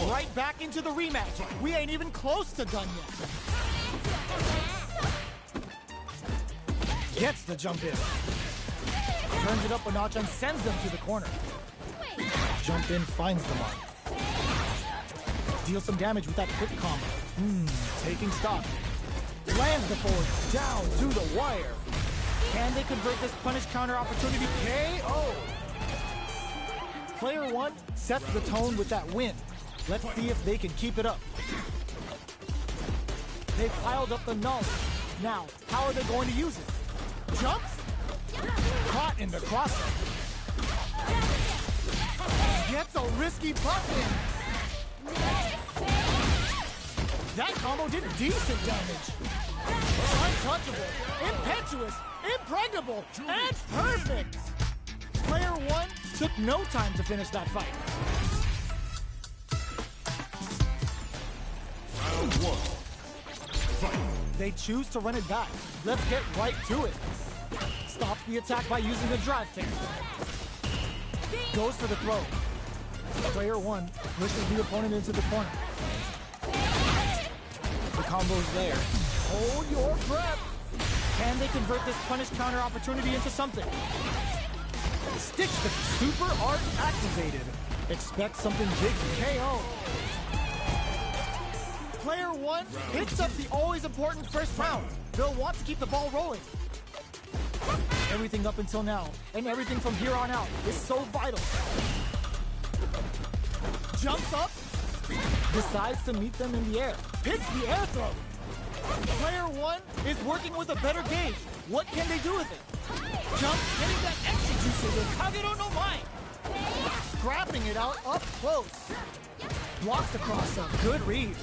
Right back into the rematch. We ain't even close to done yet. Gets the jump in. Turns it up a notch and sends them to the corner. Jump in finds the mark. Deals some damage with that quick combo. Taking stock. Lands the forward down to the wire. Can they convert this punish counter opportunity? KO! Player one sets the tone with that win. Let's see if they can keep it up. They've piled up the knowledge. Now, how are they going to use it? Jumps? Caught in the crossover. Gets a risky button. That combo did decent damage. Untouchable, impetuous, impregnable, and perfect. Player one took no time to finish that fight. Round one. Fight. They choose to run it back. Let's get right to it. Stops the attack by using the drive kick. Goes for the throw. Player one pushes the opponent into the corner. The combo's there. Hold your breath. Can they convert this punish counter opportunity into something? Sticks the super art activated. Expect something big to KO. Player one picks up the always important first round. They'll want to keep the ball rolling. Everything up until now, and everything from here on out, is so vital. Jumps up, decides to meet them in the air, picks the air throw. Player one is working with a better gauge. What can they do with it? Jump, getting that extra juice with Kagero no Mai. Scrapping it out up close. Blocks the cross-up, good read.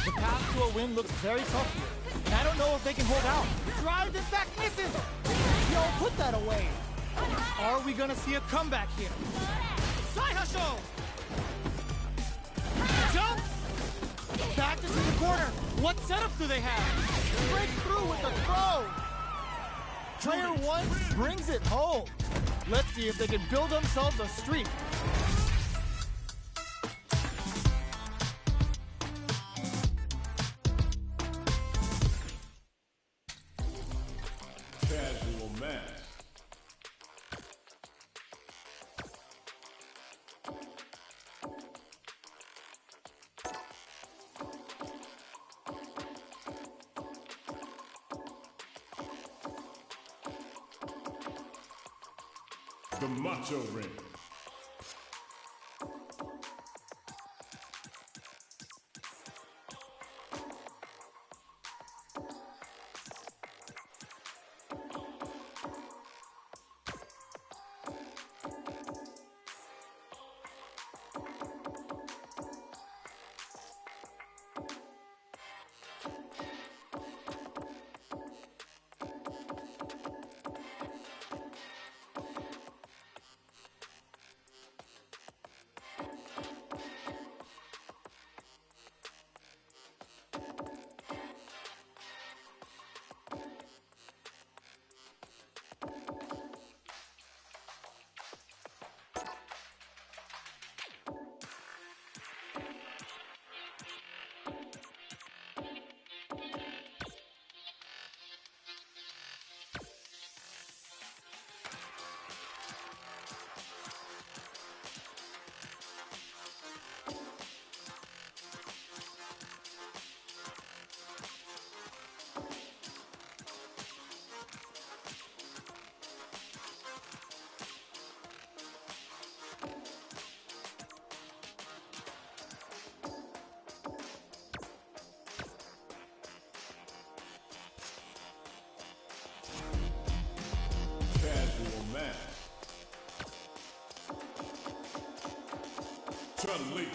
The path to a win looks very tough here. And I don't know if they can hold out. Drive this back, misses! Yo, put that away. Are we gonna see a comeback here? Saihasho! Jump! Back into the corner. What setup do they have? Breaks through with the throw. Player one brings it home. Let's see if they can build themselves a streak. Casual match. The Macho Ring. Casual match. Chun-Li.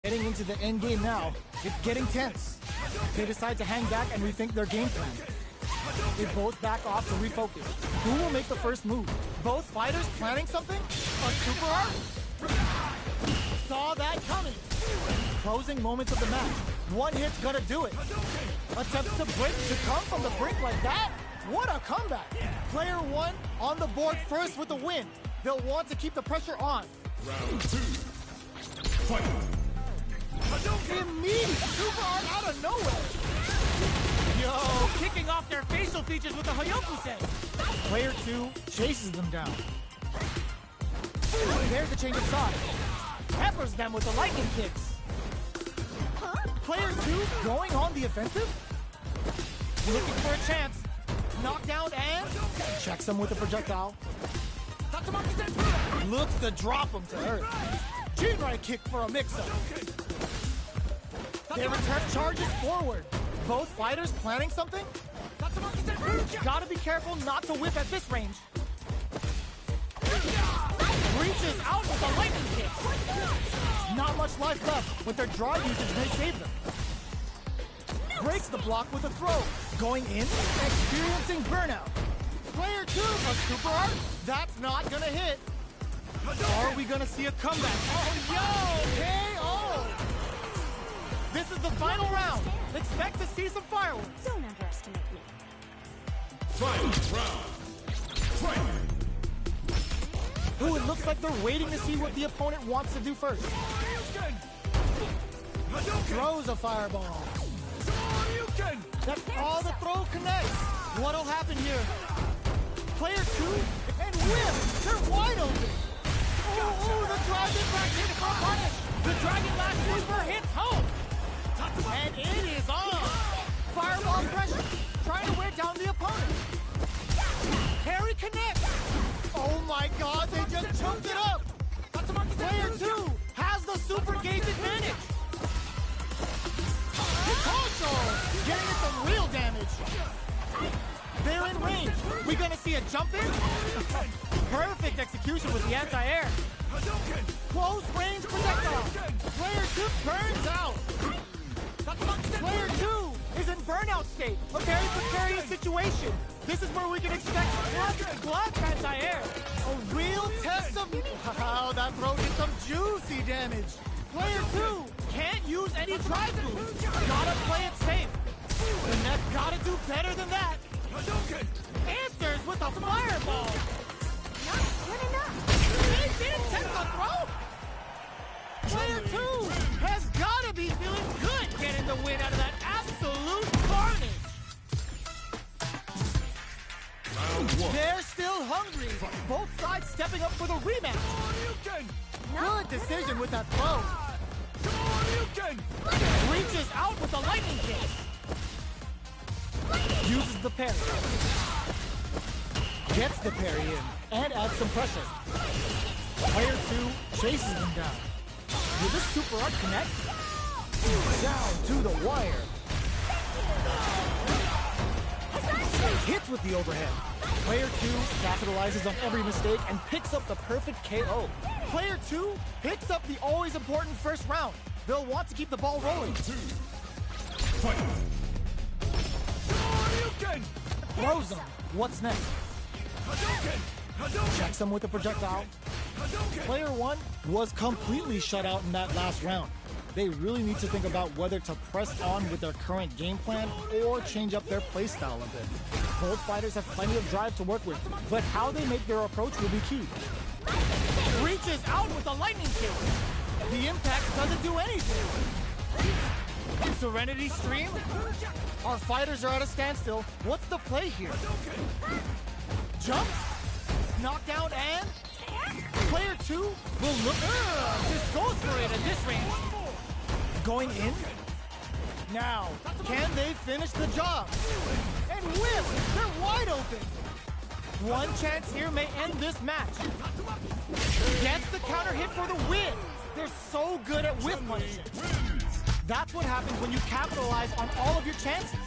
Heading into the end game now, it's getting tense. They decide to hang back and rethink their game plan. They both back off to refocus. Who will make the first move? Both fighters planning something? A super art? Saw that coming. Closing moments of the match. One hit's gonna do it. Attempts to break to come from the brink like that? What a comeback! Player one on the board first with the win. They'll want to keep the pressure on. Round 2. Fight. Immediate super art out of nowhere. Yo, kicking off their facial features with a Hoyokusei. Player two chases them down. There's a change of side. Peppers them with the lightning kicks. Player two going on the offensive. Looking for a chance. Knockdown and checks him with a projectile. Tatsumaki-sen. Looks to drop him to earth. Jinrai kick for a mix-up. They return charges forward. Both fighters planning something? Tatsumaki-sen. Gotta be careful not to whip at this range. Reaches out with a lightning kick. Not much life left, but their draw usage may save them. Breaks the block with a throw. Going in, experiencing burnout. Player two, a super art? That's not gonna hit. Are we gonna see a comeback? Oh, yo, KO! This is the final round. Expect to see some fireworks. Don't underestimate me. Final round. Fight. Ooh, it looks like they're waiting to see what the opponent wants to do first. Throws a fireball. That's all the throw connects. What'll happen here? Player two, and whip! They're wide open! Ooh, the dragon back in for a punish! The dragon last super hits home! And it is on! Fireball pressure, trying to wear down the opponent. Parry connects! Oh my god, they just choked it up! Player two has the super gauge advantage! Hikacho! Getting it some real damage! They're in range! We gonna see a jump in? Perfect execution with the anti-air! Close range projectile! Player two burns out! Player two is in burnout state! A very precarious situation! This is where we can expect black anti-air! A real test of... Wow, that throw did some juicy damage! Player two can't use any drive moves! Gotta play it safe! The net gotta do better than that! Answers with a fireball! Not good enough. They didn't take the throw! Player two has gotta be feeling good getting the win out of that absolute carnage! Round 1. They're still hungry! Both sides stepping up for the rematch! Good decision with that throw! Reaches out with a lightning kick! Uses the parry. Gets the parry in and adds some pressure. Player two chases them down. Will this super art connect? Down to the wire. Hits with the overhead. Player two capitalizes on every mistake and picks up the perfect KO. Player two picks up the always important first round. They'll want to keep the ball rolling. Fight. Throws him. What's next? Checks him with a projectile. Player one was completely shut out in that last round. They really need to think about whether to press on with their current game plan or change up their playstyle a bit. Both fighters have plenty of drive to work with, but how they make their approach will be key. Reaches out with a lightning kick. The impact doesn't do anything. Serenity Stream? Our fighters are at a standstill. What's the play here? Jump? Knockdown and? Player two will look... This goes for it at this range. Going in? Now, can they finish the job? And whip! They're wide open! One chance here may end this match. Gets the counter hit for the win! They're so good at whip punishing. That's what happens when you capitalize on all of your chances.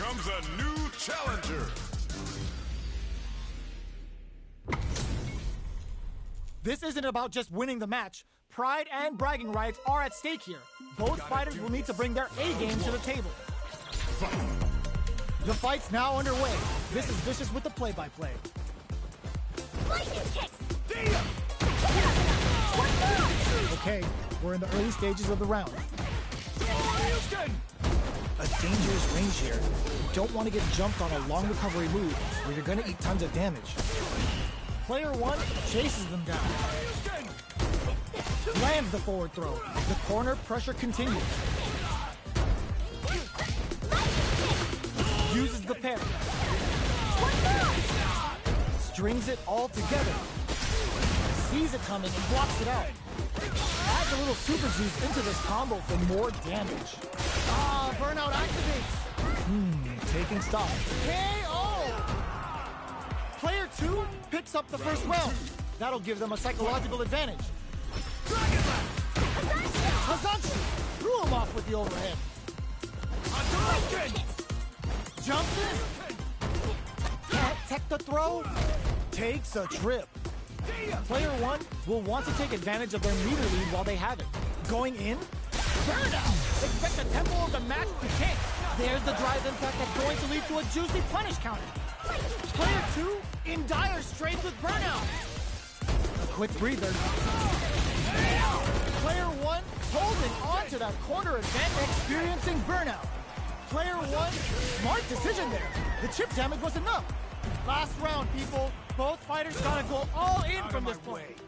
comes a new challenger. This isn't about just winning the match. Pride and bragging rights are at stake here. Both fighters will need to bring their A game to the table. The fight's now underway. This is Vicious with the play-by-play. Okay, we're in the early stages of the round. A dangerous range here. You don't want to get jumped on a long recovery move where you're going to eat tons of damage. Player 1 chases them down. Lands the forward throw. The corner pressure continues. Uses the parry. Strings it all together. Sees it coming and blocks it out. Adds a little super juice into this combo for more damage. Ah, burnout activates. Taking stock. KO! Player 2 picks up the first round. That'll give them a psychological advantage. Hazanshi threw him off with the overhead. Jumps in. Can't tech the throw. Takes a trip. Player 1 will want to take advantage of their meter lead while they have it. Going in. Burnout! Expect the tempo of the match to change. There's the drive impact that's going to lead to a juicy punish counter. Player 2 in dire straits with burnout. A quick breather. Player 1 holding on to that corner advantage, experiencing burnout. Player 1, smart decision there. The chip damage was enough. Last round, people. Both fighters gotta go all in from this point.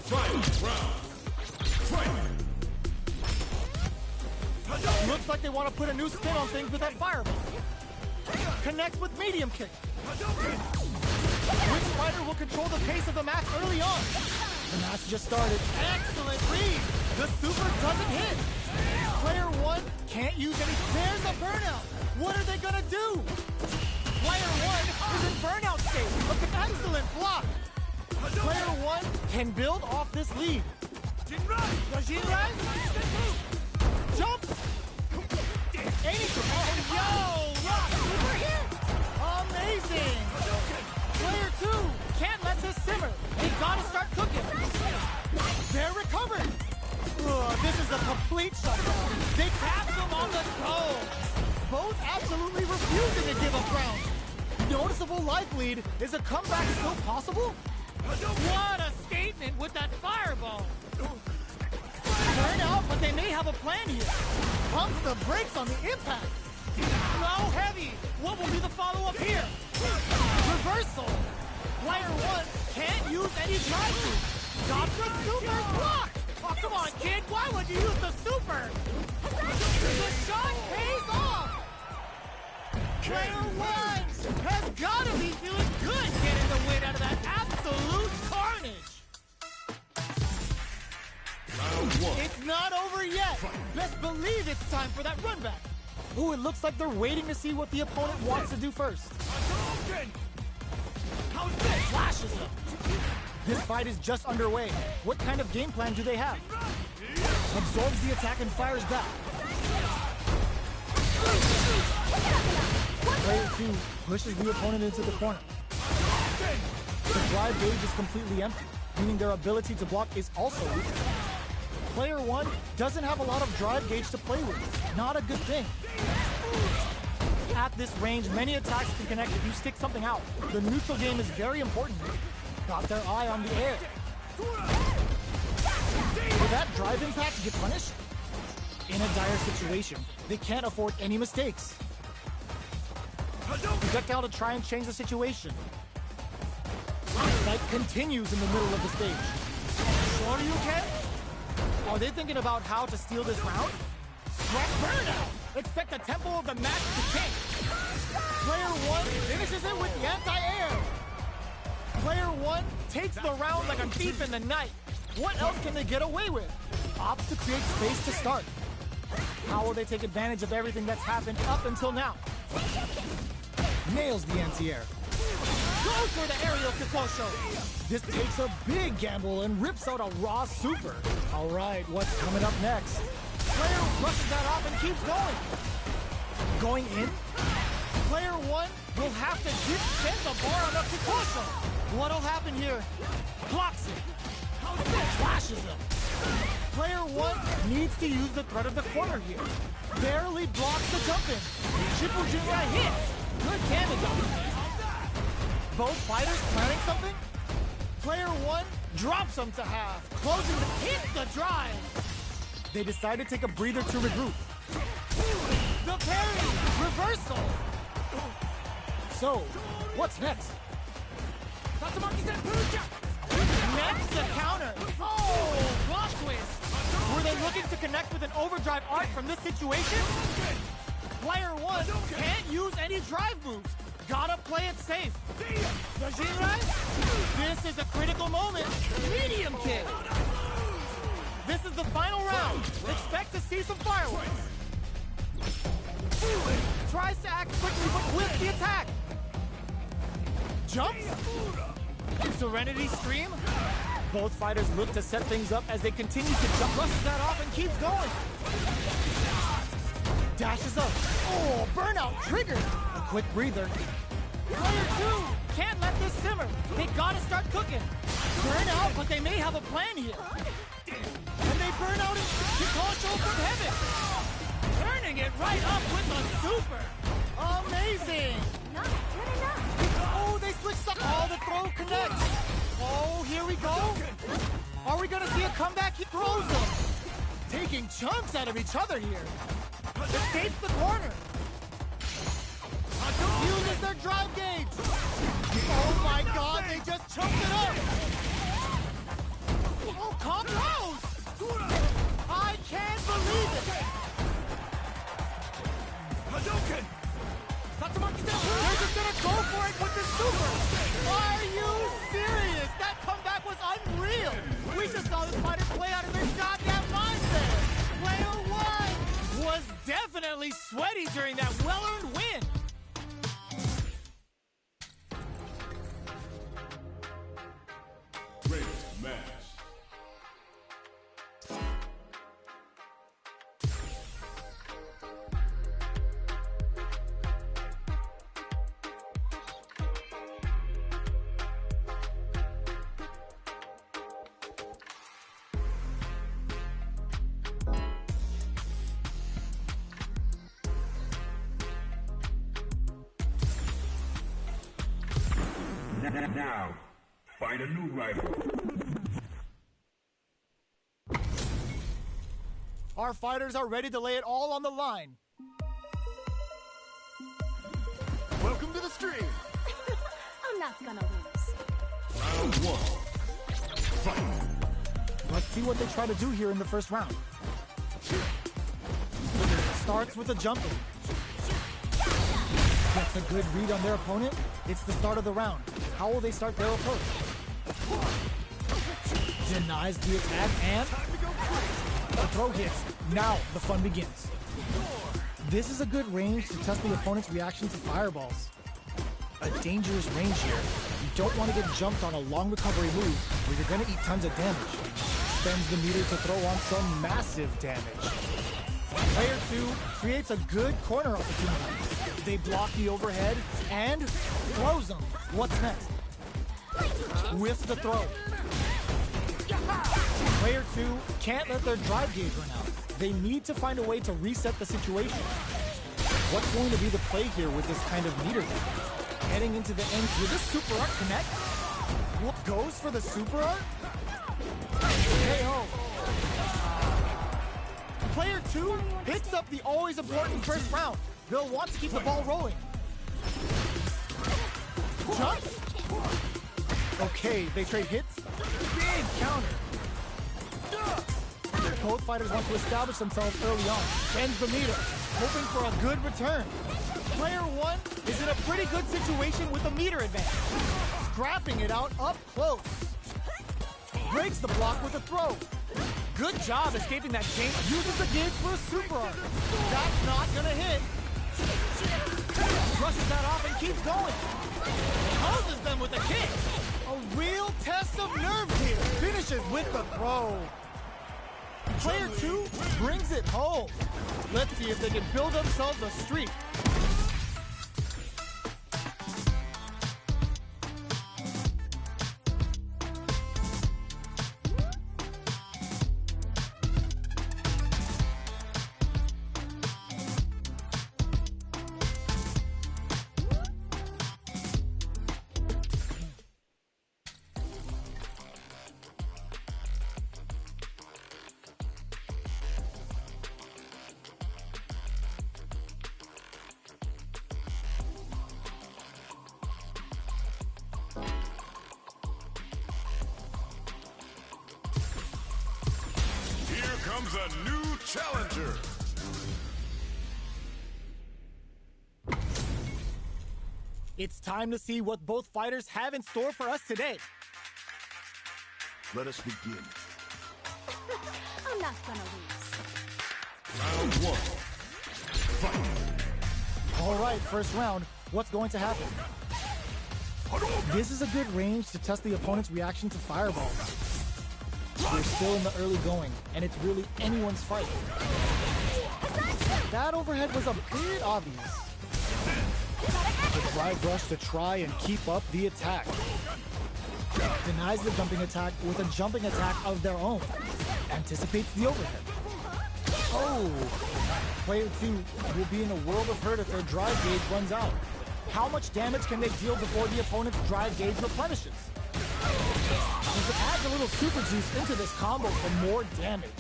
Fight round. Fight. Looks like they want to put a new spin on things with that fireball. Connects with medium kick. Which fighter will control the pace of the match early on? The match just started. Excellent read. The super doesn't hit. Player 1 can't use any. There's a burnout. What are they gonna do? Player 1 is in burnout state. An excellent block. Player 1 can build off this lead. Jinrai? Jump! Aiming for yo! Rock! Super hit! Amazing! Player 2 can't let this simmer. They gotta start cooking. They're recovered. This is a complete shutdown. They tapped them on the toe. Both absolutely refusing to give up ground. Noticeable life lead. Is a comeback still possible? What a statement with that fireball! Burn out, but they may have a plan here. Pumps the brakes on the impact. Low heavy! What will be the follow-up here? Reversal. Player 1 can't use any drive through. Got the super block. Oh, come on, kid! Why would you use the super? The shot pays off. Player 1 has got to be feeling good getting the win out of that absolute carnage! Round 1. It's not over yet. Best believe it's time for that run back. Ooh, it looks like they're waiting to see what the opponent wants to do first. How's this? Flashes him. This fight is just underway. What kind of game plan do they have? Absorbs the attack and fires back. Player 2 pushes the opponent into the corner. The drive gauge is completely empty, meaning their ability to block is also weak. Player 1 doesn't have a lot of drive gauge to play with. Not a good thing. At this range, many attacks can connect if you stick something out. The neutral game is very important. Got their eye on the air. Will that drive impact get punished? In a dire situation, they can't afford any mistakes. Projectile to try and change the situation. The fight continues in the middle of the stage. Sure you can? Are they thinking about how to steal this round? Strike burnout! Expect the tempo of the match to change. Player 1 finishes it with the anti-air. Player 1 takes the round like a thief in the night. What else can they get away with? Opts to create space to start. How will they take advantage of everything that's happened up until now? Nails the anti-air. Goes for the aerial Kikosho. This takes a big gamble and rips out a raw super. All right, what's coming up next? Player brushes that off and keeps going. Going in, Player one will have to send the bar on up to Kosho. What'll happen here? Blocks it. Flashes him. Player one needs to use the threat of the corner here. Barely blocks the jump in. Triple Jinrai hits. Good damage on him. Both fighters planning something? Player one drops him to half, closing the hit the drive. They decide to take a breather to regroup. The parry! Reversal! So, what's next? Next, the counter! Oh, block twist! Were they looking to connect with an overdrive art from this situation? Player one can't use any drive moves. Gotta play it safe. The Jinrai? This is a critical moment. Medium kick! This is the final round. Expect to see some fireworks. Tries to act quickly, but whiffs the attack. Jumps. Serenity Stream. Both fighters look to set things up as they continue to jump. Rushes that off and keeps going. Dashes up. Oh, burnout triggered. A quick breather. Player two can't let this simmer. They gotta start cooking. Burn out, but they may have a plan here. And they burn out Kikosho from heaven. Turning it right up with a super. Amazing. Not good enough. Oh, they switched up. Oh, the throw connects. Oh, here we go. Are we gonna see a comeback? He throws them. Taking chunks out of each other here. Escapes the corner. Uses their drive gauge. Oh my god, they just choked it up. Oh, combos! I can't believe it. Hadouken! They're just gonna go for it with the super. Are you serious? That comeback was unreal. We just saw this fighter play out of their goddamn minds there. Player one was definitely sweaty during that well-earned win. Great match. Now, find a new rival. Our fighters are ready to lay it all on the line. Welcome to the stream. I'm not gonna lose. Round one. Fight. Let's see what they try to do here in the first round. Starts with a jumping. Gets a good read on their opponent. It's the start of the round. How will they start their approach? Denies the attack and the throw hits. Now the fun begins. This is a good range to test the opponent's reaction to fireballs. A dangerous range here. You don't want to get jumped on a long recovery move where you're going to eat tons of damage. Spends the meter to throw on some massive damage. Player two creates a good corner opportunity. They block the overhead and throws them. What's next? Whiffs the throw. Player two can't let their drive gauge run out. They need to find a way to reset the situation. What's going to be the play here with this kind of meter damage? Heading into the end, will this super art connect? What goes for the super art? KO. Player two picks up the always important first round. They'll want to keep the ball rolling. Jump. Okay, they trade hits. Big counter. Both fighters want to establish themselves early on. Bends the meter, hoping for a good return. Player one is in a pretty good situation with a meter advantage. Scrapping it out up close. Breaks the block with a throw. Good job escaping that game. Uses the gauge for a super art. That's not gonna hit. Brushes that off and keeps going. Poses them with a kick. A real test of nerve here. Finishes with the throw. Player two brings it home. Let's see if they can build themselves a streak. comes a new challenger. It's time to see what both fighters have in store for us today. Let us begin. I'm not gonna lose. Round one. Fight. All right, first round. What's going to happen? This is a good range to test the opponent's reaction to fireballs. We're still in the early going, and it's really anyone's fight. That overhead was a bit obvious. The drive rush to try and keep up the attack. Denies the jumping attack with a jumping attack of their own. Anticipates the overhead. Oh! Player 2 will be in a world of hurt if their drive gauge runs out. How much damage can they deal before the opponent's drive gauge replenishes? It adds a little super juice into this combo for more damage.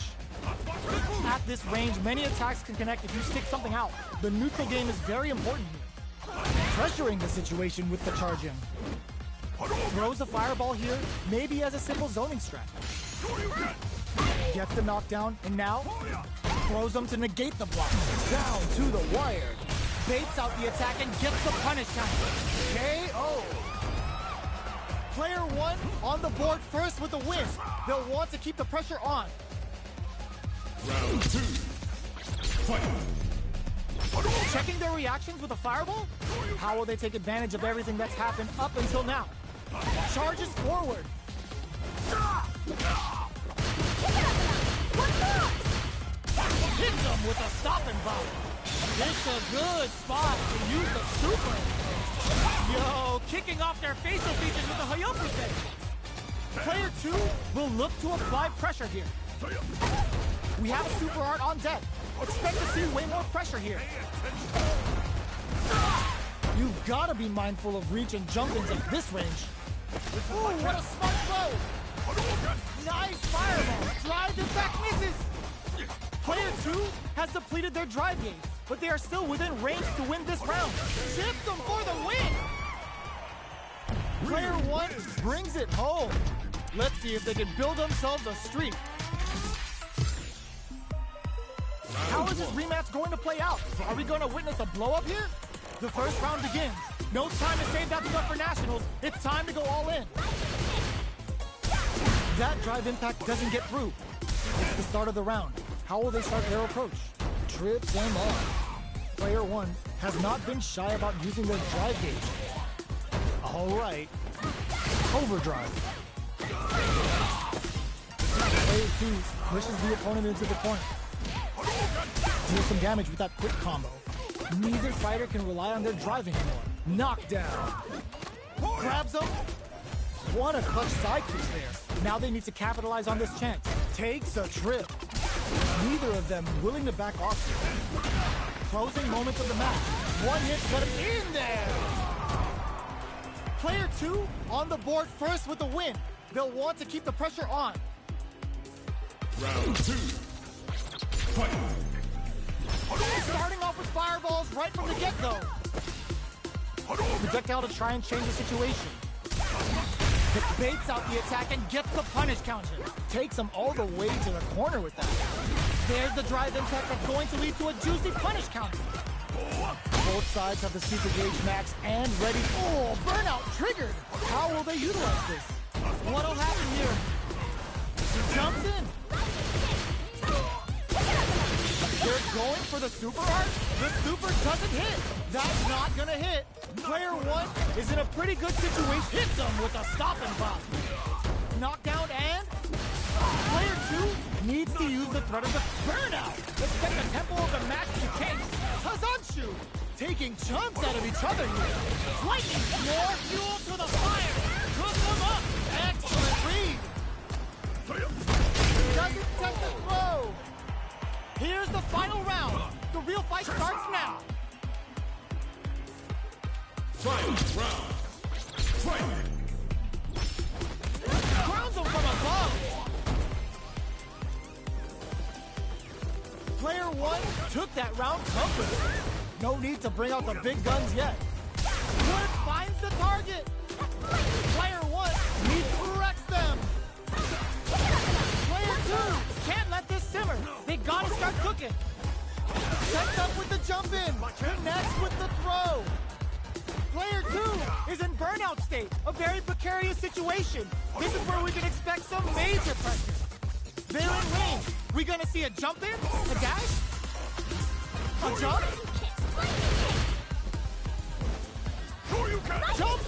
At this range, many attacks can connect if you stick something out. The neutral game is very important here. Pressuring the situation with the charge in. Throws a fireball here, maybe as a simple zoning strat. Gets the knockdown, and now throws them to negate the block. Down to the wire. Baits out the attack and gets the punish count. KO. Player 1 on the board first with the win. They'll want to keep the pressure on. Round 2. Fight. Checking their reactions with a fireball? How will they take advantage of everything that's happened up until now? Charges forward. Hits them with a stopping bomb. It's a good spot to use the super. Yo, kicking off their facial features with a Hayopuse. Player 2 will look to apply pressure here. We have a super art on deck. Expect to see way more pressure here. You've got to be mindful of reach and jump-ins at this range. Ooh, what a smart throw! Nice fireball! Drive impact misses! Player 2 has depleted their drive gauge, but they are still within range to win this round. Chips them for the win! Player 1 brings it home. Let's see if they can build themselves a streak. How is this rematch going to play out? Are we going to witness a blow-up here? The first round begins. No time to save that stuff for nationals. It's time to go all in. That drive impact doesn't get through. It's the start of the round. How will they start their approach? Trips them off. Player 1 has not been shy about using their drive gauge. All right. Overdrive. Player 2 pushes the opponent into the corner. Deal some damage with that quick combo. Neither fighter can rely on their driving anymore. Knockdown. Grabs them. What a clutch side kick there. Now they need to capitalize on this chance. Takes a trip. Neither of them willing to back off here. Closing moments of the match. One hit, but in there. Player 2 on the board first with the win. They'll want to keep the pressure on. Round 2. Fight. Starting off with fireballs right from the get-go. Projectile to try and change the situation. It baits out the attack and gets the punish counter. Takes him all the way to the corner with that. There's the drive impact that's going to lead to a juicy punish counter. Both sides have the super gauge max and ready. Oh, burnout triggered. How will they utilize this? What'll happen here? He jumps in. They're going for the super art. The super doesn't hit. That's not gonna hit. Player 1 is in a pretty good situation. Hits him with a stopping bomb. Knockdown and player 2 needs to use the threat of the burnout. Let's get the tempo of the match to change. Hazanshu taking chunks out of each other here. Lightning, more fuel to the fire. Cook them up. Excellent read. Doesn't touch the throw. Here's the final round. The real fight starts now. Final round. Fight. Grounds him from above. Player 1 took that round comfortably. No need to bring out the big guns yet. Wood finds the target. Player 1 needs to wreck them. Player 2 can't let this simmer. second. Sets up with the jump in. Connects with the throw. Player 2 is in burnout state, a very precarious situation. This is where we can expect some major pressure. They're in range. We gonna see a jump in? A dash? A jump? Jump!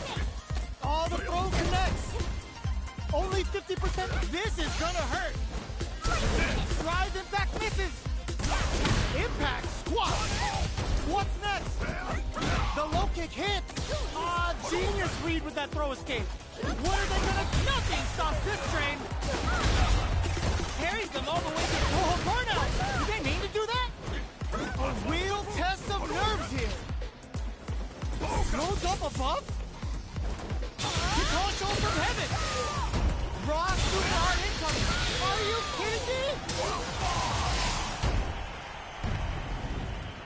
Oh, the throw connects. Only 50%. This is gonna hurt. Drive impact misses. Impact squat. What's next? The low kick hits. Ah, genius read with that throw escape. What are they gonna? Nothing stops this train. Carries them all the way to burnout. Did they mean to do that? A real test of nerves here. Goes up above. Guitar show from heaven. Raw super hard incoming. Are you kidding me?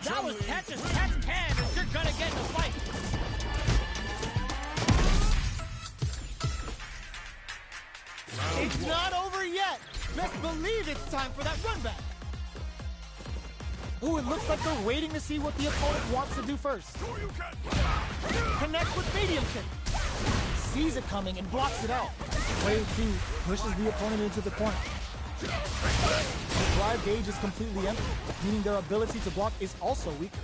That was catch as catch can, and you're gonna get in a fight. It's not over yet. Best believe it's time for that run back. Ooh, it looks like they're waiting to see what the opponent wants to do first. Connects with medium kick. Sees it coming and blocks it out. Player 2 pushes the opponent into the corner. The drive gauge is completely empty, meaning their ability to block is also weaker.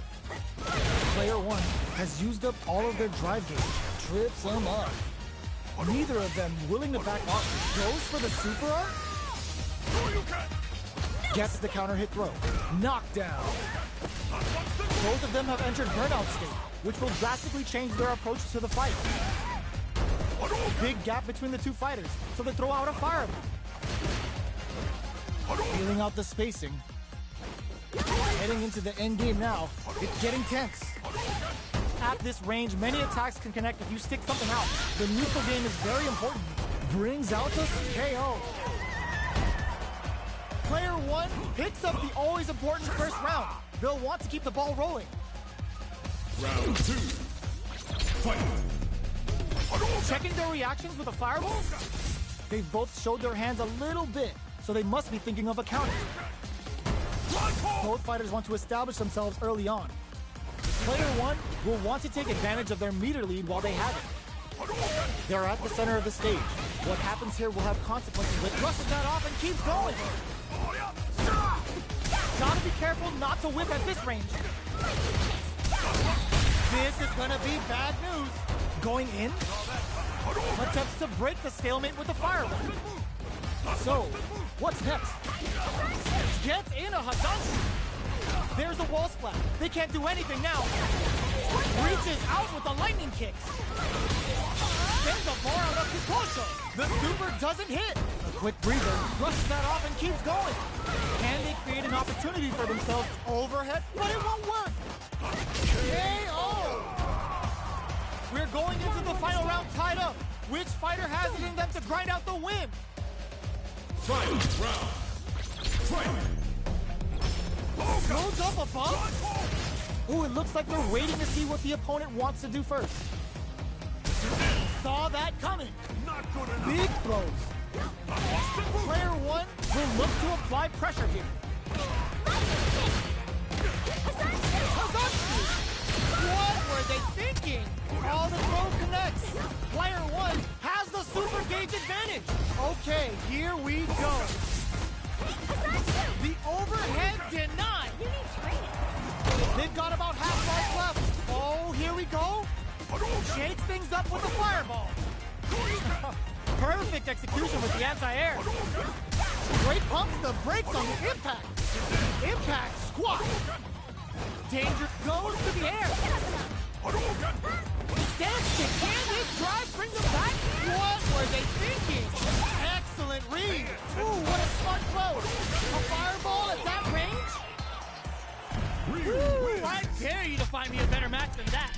Player 1 has used up all of their drive gauge, trips them up. Neither of them willing to back off, goes for the super arc. Gets the counter hit throw. Knockdown. Both of them have entered burnout state, which will drastically change their approach to the fight. Big gap between the two fighters, so they throw out a fireball. Feeling out the spacing. Heading into the end game now, it's getting tense. At this range, many attacks can connect if you stick something out. The neutral game is very important. Brings out the KO. Player 1 picks up the always important first round. They'll want to keep the ball rolling. Round 2. Fight. Checking their reactions with a fireball? They've both showed their hands a little bit, so they must be thinking of a counter. Both fighters want to establish themselves early on. Player 1 will want to take advantage of their meter lead while they have it. They're at the center of the stage. What happens here will have consequences, but Brushes that off and keeps going. Gotta be careful not to whip at this range. This is gonna be bad news. going in. Attempts to break the stalemate with a fireball. So, what's next? Gets in a Hadanshi. There's a wall splat. They can't do anything now. Reaches out with the lightning kicks. Sends a bar out of Kikosho. The super doesn't hit. A quick breather. Brushes that off and keeps going. Can they create an opportunity for themselves overhead? But it won't work. KO! We're going into the final round tied up. Which fighter has it in them to grind out the win? Final round. Fight! Goes up above? Ooh, it looks like they're waiting to see what the opponent wants to do first. Saw that coming. Not good enough. Big throws. Player one will look to apply pressure here. Hadanshi! What were they thinking? All the throw connects. Player one has the super gauge advantage. Okay, here we go. The overhead denied. They've got about half life left. Oh, here we go. Shakes things up with a fireball. Perfect execution with the anti-air. Great pumps the brakes on the impact. Impact squat. Danger goes to the air. Stands kick. Can this drive bring them back? What were they thinking? Excellent read. Ooh, what a smart throw. A fireball at that range? Ooh, I dare you to find me a better match than that.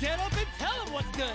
Get up and tell him what's good.